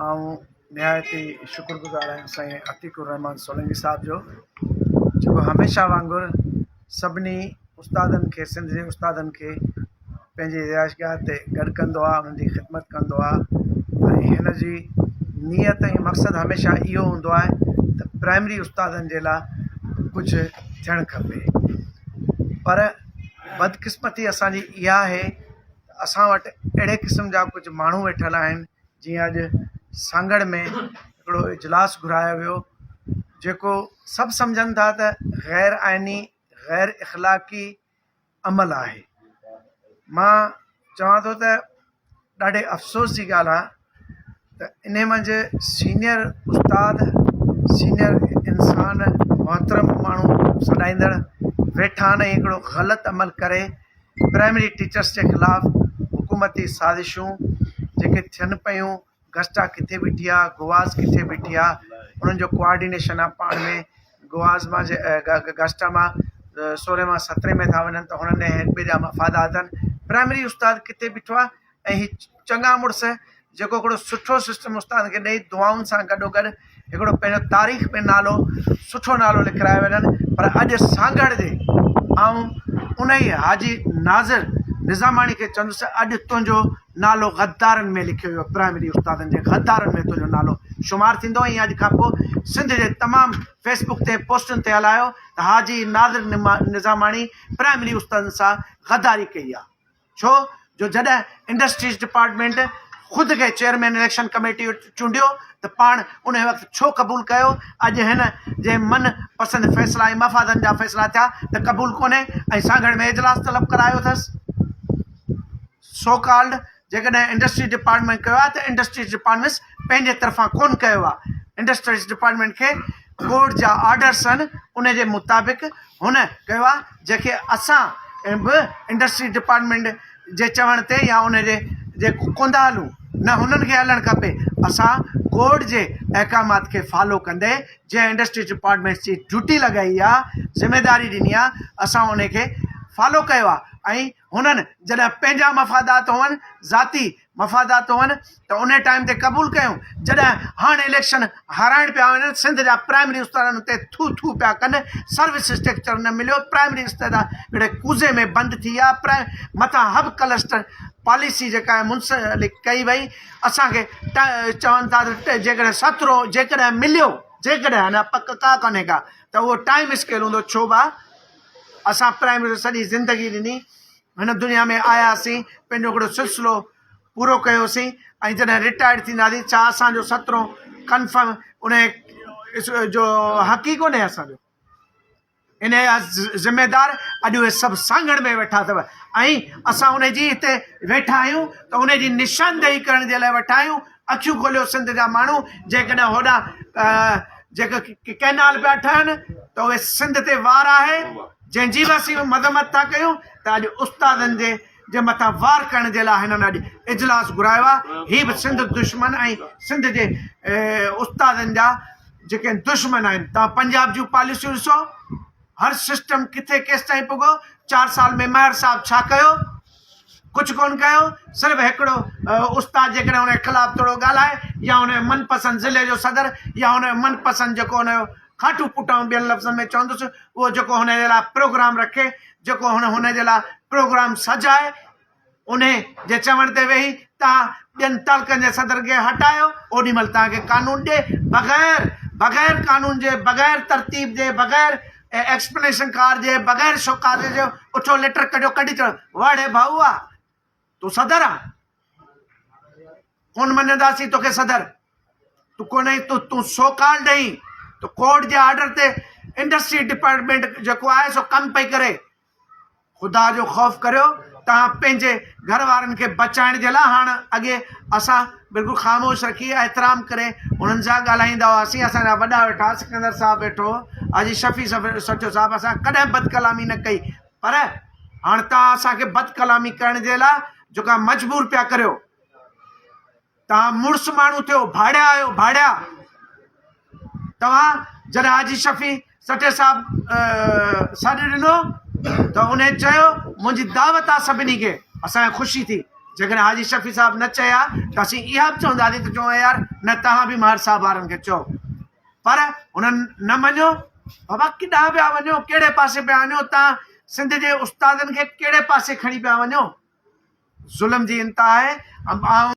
ऐं निहायती शुक्रगुज़ार आहियूं साईं अतीकुर रहमान सोलंकी साहिब जो, जेको हमेशह वांगुरु सभिनी उस्तादनि खे, सिंध जे उस्तादनि खे पंहिंजी रिहाइशगाह ते गॾु कंदो आहे, उन्हनि जी ख़िदमत कंदो आहे। ऐं हिन जी नियत ऐं मक़सदु हमेशह इहो हूंदो आहे त प्राइमरी उस्तादनि जे लाइ कुझु थियणु खपे। पर बदकिस्मती असांजी इहा आहे त असां वटि अहिड़े क़िस्म जा कुझु माण्हू वेठल आहिनि, जीअं अॼु सांगड़ में हिकिड़ो इजलास घुरायो वियो, जेको सभु सम्झनि था त ग़ैर आइनी ग़ैर इख़लाक़ी अमल आहे। मां चवां थो त ॾाढे अफ़सोस जी ॻाल्हि आहे त इन मंझि सीनियर उस्ताद, सीनियर इंसान, मोहतरम माण्हू सॾाईंदड़ वेठा आहिनि, हिकिड़ो ग़लति अमल करे प्राइमरी टीचर्स जे ख़िलाफ़ु हुकूमती साज़िशूं जेके थियनि पियूं, गस्टा किथे बीठी आहे, गुवाज़ किथे बीठी आहे, उन्हनि जो कोआर्डिनेशन आहे पाण में। गुवाज़ मां गस्टा मां 16 मां 17 में था वञनि त हुननि हिक ॿिए जा मफ़ादात आहिनि। प्राइमरी उस्ताद किथे बीठो आहे ऐं ही चङा मुड़ुस जेको हिकिड़ो सुठो सिस्टम उस्ताद खे ॾेई दुआउनि सां गॾोगॾु हिकिड़ो पंहिंजो तारीख़ में नालो, सुठो नालो लिखाए वञनि। पर अॼु सांगड़ जे ऐं उन ई हाजी नाज़िर निज़ामाणी खे चवंदुसि, अॼु तुंहिंजो नालो गद्दारनि में लिखियो वियो, प्राइमरी उस्तादनि जे गद्दारनि में तुंहिंजो नालो शुमारु थींदो। ऐं अॼु खां पोइ सिंध जे तमामु फेसबुक ते पोस्टुनि ते हलायो त हाजी नाज़िर निज़ामाणी प्राइमरी उस्तादनि सां गद्दारी कई आहे। छो जो जॾहिं इंडस्ट्रीज़ डिपार्टमेंट ख़ुदि खे चेयरमैन इलेक्शन कमेटी चूंडियो त पाण उन वक़्तु छो क़बूल कयो? अॼु हिन जे मन पसंदि फ़ैसिला ऐं मफ़ादनि जा फ़ैसिला थिया त क़बूल कोन्हे ऐं सांगड़ में इजलास तलब करायो अथसि। सो कॉल्ड जेकॾहिं इंडस्ट्री डिपार्टमेंट कयो आहे त इंडस्ट्रीज़ डिपार्टमेंट पंहिंजे तरफ़ां कोन कयो आहे। इंडस्ट्रीज़ डिपार्टमेंट खे कोर्ट जा ऑर्डर्स आहिनि, उन जे मुताबिक़ हुन कयो आहे, जेके असां बि इंडस्ट्री डिपार्टमेंट जे चवण ते या उन जे कोन्दा हलूं, न हुननि खे हलणु खपे। असां कोर्ट जे अहकामात खे फॉलो कंदे जंहिं इंडस्ट्री डिपार्टमेंट जी ड्यूटी लॻाई आहे, ज़िमेदारी ॾिनी आहे, असां उन खे फॉलो कयो आहे। ऐं हुननि जॾहिं पंहिंजा मफ़ादात हुअनि, ज़ाती मफ़ादात हुअनि त उन टाइम ते क़बूल कयूं। जॾहिं हाणे इलेक्शन हाराइण पिया वञनि, सिंध जा प्राइमरी उस्तादनि ते थू थू पिया कनि, सर्विस स्ट्रक्चर न मिलियो, प्राइमरी उस्ताद हिकिड़े कूज़े में बंदि थी विया, मथां हब क्लस्टर पॉलिसी जेका आहे मुंसलिक कई वई। असांखे चवनि था त जेकॾहिं सतरो जेकॾहिं मिलियो, जेकॾहिं अञा पक का कोन्हे का, त उहो टाइम स्केल हूंदो। छो बा असां प्राइमरी सॼी ज़िंदगी ॾिनी, हिन दुनिया में आयासीं, पंहिंजो हिकिड़ो सिलसिलो पूरो कयोसीं, ऐं जॾहिं रिटायर्ड थींदासीं छा असांजो सतरो कन्फर्म उन जो हक़ ई कोन्हे असांजो? इन जा ज़िमेदार अॼु उहे सभु सांगड़ में वेठा अथव ऐं असां उन जी हिते वेठा आहियूं त उन जी निशानदेही करण जे लाइ वेठा आहियूं। अखियूं खोलियो सिंध जा माण्हू, जेकॾहिं होॾां जेका कैनाल पिया ठहनि त उहे सिंध ते वार आहे, जंहिंजी बि असीं मज़म्मत था कयूं त अॼु उस्तादनि जे मथां वार करण जे लाइ हिननि अॼु इजलास घुरायो आहे। हीअ बि सिंध दुश्मन ऐं सिंध जे उस्तादनि जा जेके दुश्मन आहिनि। तव्हां पंजाब जूं पॉलिसियूं ॾिसो, हर सिस्टम किथे केसि ताईं पुॻो। 4 साल में महर साहब छा कयो? कुझु कोन कयो। सिर्फ़ु हिकिड़ो उस्ताद जेकॾहिं हुनजे ख़िलाफ़ु थोरो ॻाल्हाए, या हुनजो मनपसंदि ज़िले जो सदर, या हुनजो मनपसंदि जेको हुनजो खाटू पुटाऊं ॿियनि लफ़्ज़नि में चवंदुसि, उहो जेको हुनजे लाइ प्रोग्राम रखे, जेको हुनजे लाइ प्रोग्राम सजाए, उन जे चवण ते वेही तव्हां ॿियनि तालुकनि जे सदर खे हटायो, ओॾीमहिल तव्हांखे कानून ॾे, बग़ैर कानून जे, बग़ैर तरतीब जे, बग़ैर एक्सप्लेनेशन कार्ड जे, बग़ैर शौकात जे उठो लेटर कढियो, कढी चओ वाड़े भाऊ आहे तूं सदर आहे, कोन मञंदासीं तोखे सदर, तूं कोन तूं शौकात ॾेई, तो कोर्ट जे ऑर्डर ते इंडस्ट्री डिपार्टमेंट जेको आहे सो कमु पई करे। ख़ुदा जो ख़ौफ़ करियो। तव्हां पंहिंजे घर वारनि खे बचाइण जे लाइ हाणे अॻे असां बिल्कुलु ख़ामोश रखी एतिराम करे उन्हनि सां ॻाल्हाईंदा हुआसीं। असांजा वॾा वेठा, सिकंदर साहिबु वेठो, हाजी शफ़ी सचो साहिबु, असां कॾहिं बदकलामी न कई। पर हाणे तव्हां असांखे बदकलामी करण जे लाइ जेका मजबूर पिया करियो। तव्हां मुड़ुस माण्हू थियो, भाड़िया आहियो, भाड़िया। तव्हां जॾहिं हाजी शफ़ी सटे साहिबु सॾु ॾिनो त उन चयो मुंहिंजी दावत आहे सभिनी खे। असांखे ख़ुशी थी जेकॾहिं हाजी शफ़ी साहब न चया त असीं इहा बि चवंदासीं त चऊं यार न तव्हां बि महर साहब वारनि खे चओ, पर उन्हनि न मञियो। बाबा केॾांहुं पिया वञो, कहिड़े पासे पिया वञो तव्हां? सिंध जे उस्तादनि खे कहिड़े पासे खणी पिया वञो? ज़ुल्म जी इंतिहा आहे।